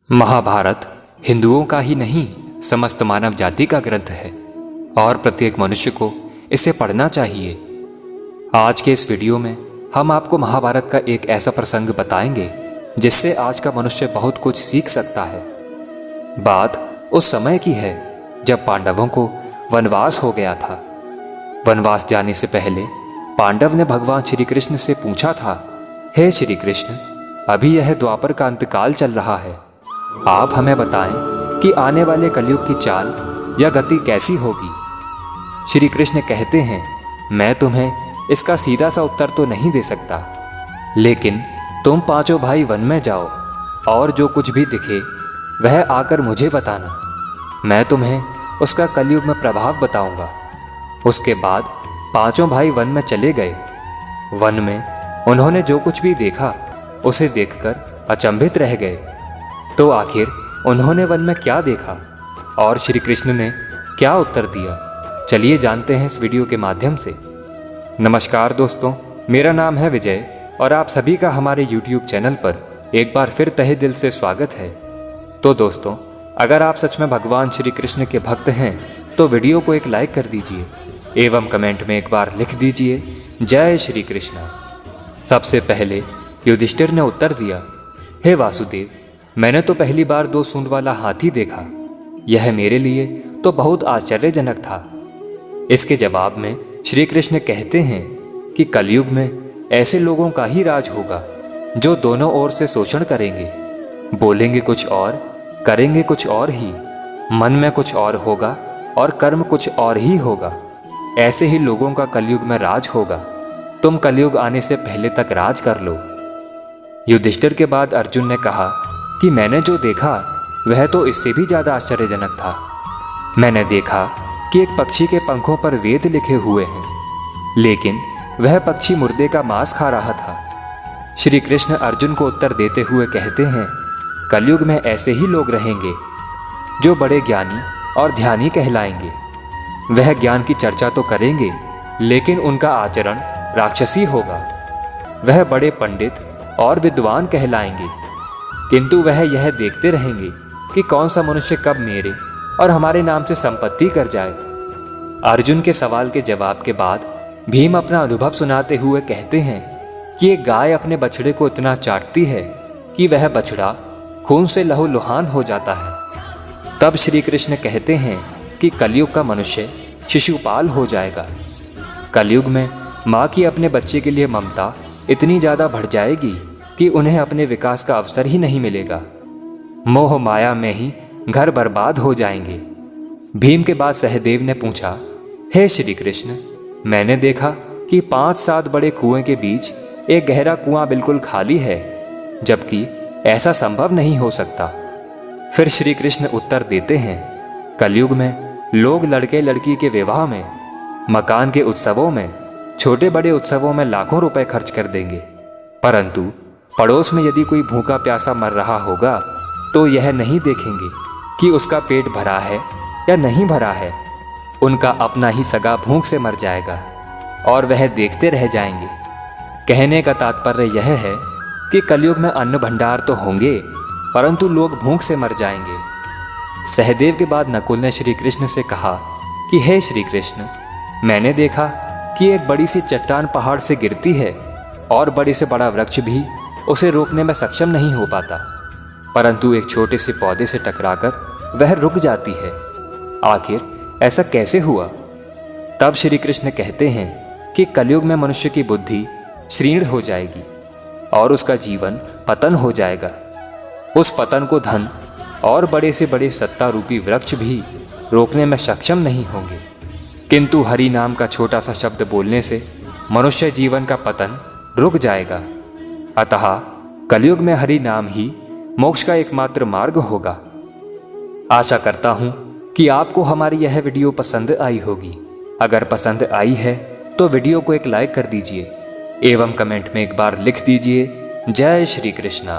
महाभारत हिंदुओं का ही नहीं समस्त मानव जाति का ग्रंथ है और प्रत्येक मनुष्य को इसे पढ़ना चाहिए। आज के इस वीडियो में हम आपको महाभारत का एक ऐसा प्रसंग बताएंगे जिससे आज का मनुष्य बहुत कुछ सीख सकता है। बात उस समय की है जब पांडवों को वनवास हो गया था। वनवास जाने से पहले पांडव ने भगवान श्री कृष्ण से पूछा था, हे श्री कृष्ण, अभी यह द्वापर का अंतकाल चल रहा है, आप हमें बताएं कि आने वाले कलयुग की चाल या गति कैसी होगी। श्री कृष्ण कहते हैं, मैं तुम्हें इसका सीधा सा उत्तर तो नहीं दे सकता, लेकिन तुम पांचों भाई वन में जाओ और जो कुछ भी दिखे वह आकर मुझे बताना। मैं तुम्हें उसका कलयुग में प्रभाव बताऊंगा। उसके बाद पांचों भाई वन में चले गए। वन में उन्होंने जो कुछ भी देखा उसे देखकर अचंभित रह गए। तो आखिर उन्होंने वन में क्या देखा और श्री कृष्ण ने क्या उत्तर दिया, चलिए जानते हैं इस वीडियो के माध्यम से। नमस्कार दोस्तों, मेरा नाम है विजय और आप सभी का हमारे YouTube चैनल पर एक बार फिर तहे दिल से स्वागत है। तो दोस्तों, अगर आप सच में भगवान श्री कृष्ण के भक्त हैं तो वीडियो को एक लाइक कर दीजिए एवं कमेंट में एक बार लिख दीजिए, जय श्री कृष्ण। सबसे पहले युधिष्ठिर ने उत्तर दिया, हे वासुदेव, मैंने तो पहली बार 2 सूंड वाला हाथी देखा। यह मेरे लिए तो बहुत आश्चर्यजनक था। इसके जवाब में श्री कृष्ण कहते हैं कि कलयुग में ऐसे लोगों का ही राज होगा जो दोनों ओर से शोषण करेंगे, बोलेंगे कुछ और, करेंगे कुछ और ही, मन में कुछ और होगा और कर्म कुछ और ही होगा। ऐसे ही लोगों का कलयुग में राज होगा। तुम कलयुग आने से पहले तक राज कर लो। युधिष्ठिर के बाद अर्जुन ने कहा कि मैंने जो देखा वह तो इससे भी ज़्यादा आश्चर्यजनक था। मैंने देखा कि एक पक्षी के पंखों पर वेद लिखे हुए हैं, लेकिन वह पक्षी मुर्दे का मांस खा रहा था। श्री कृष्ण अर्जुन को उत्तर देते हुए कहते हैं, कलयुग में ऐसे ही लोग रहेंगे जो बड़े ज्ञानी और ध्यानी कहलाएंगे। वह ज्ञान की चर्चा तो करेंगे, लेकिन उनका आचरण राक्षसी होगा। वह बड़े पंडित और विद्वान कहलाएंगे, किंतु वह यह देखते रहेंगे कि कौन सा मनुष्य कब मेरे और हमारे नाम से संपत्ति कर जाए। अर्जुन के सवाल के जवाब के बाद भीम अपना अनुभव सुनाते हुए कहते हैं कि एक गाय अपने बछड़े को इतना चाटती है कि वह बछड़ा खून से लहूलुहान हो जाता है। तब श्री कृष्ण कहते हैं कि कलयुग का मनुष्य शिशुपाल हो जाएगा। कलयुग में माँ की अपने बच्चे के लिए ममता इतनी ज़्यादा बढ़ जाएगी कि उन्हें अपने विकास का अवसर ही नहीं मिलेगा। मोह माया में ही घर बर्बाद हो जाएंगे। भीम के बाद सहदेव ने पूछा, हे श्री कृष्ण, मैंने देखा कि 5-7 बड़े कुएं के बीच एक गहरा कुआं बिल्कुल खाली है, जबकि ऐसा संभव नहीं हो सकता। फिर श्री कृष्ण उत्तर देते हैं, कलयुग में लोग लड़के लड़की के विवाह में, मकान के उत्सवों में, छोटे बड़े उत्सवों में लाखों रुपए खर्च कर देंगे, परंतु पड़ोस में यदि कोई भूखा प्यासा मर रहा होगा तो यह नहीं देखेंगे कि उसका पेट भरा है या नहीं भरा है। उनका अपना ही सगा भूख से मर जाएगा और वह देखते रह जाएंगे। कहने का तात्पर्य यह है कि कलयुग में अन्न भंडार तो होंगे, परंतु लोग भूख से मर जाएंगे। सहदेव के बाद नकुल ने श्री कृष्ण से कहा कि हे श्री कृष्ण, मैंने देखा कि एक बड़ी सी चट्टान पहाड़ से गिरती है और बड़े से बड़ा वृक्ष भी उसे रोकने में सक्षम नहीं हो पाता, परंतु एक छोटे से पौधे से टकराकर वह रुक जाती है। आखिर ऐसा कैसे हुआ? तब श्री कृष्ण कहते हैं कि कलयुग में मनुष्य की बुद्धि क्षीण हो जाएगी और उसका जीवन पतन हो जाएगा। उस पतन को धन और बड़े से बड़े सत्ता रूपी वृक्ष भी रोकने में सक्षम नहीं होंगे, किंतु हरि नाम का छोटा सा शब्द बोलने से मनुष्य जीवन का पतन रुक जाएगा। अतः कलयुग में हरि नाम ही मोक्ष का एकमात्र मार्ग होगा। आशा करता हूँ कि आपको हमारी यह वीडियो पसंद आई होगी। अगर पसंद आई है तो वीडियो को एक लाइक कर दीजिए एवं कमेंट में एक बार लिख दीजिए, जय श्री कृष्णा।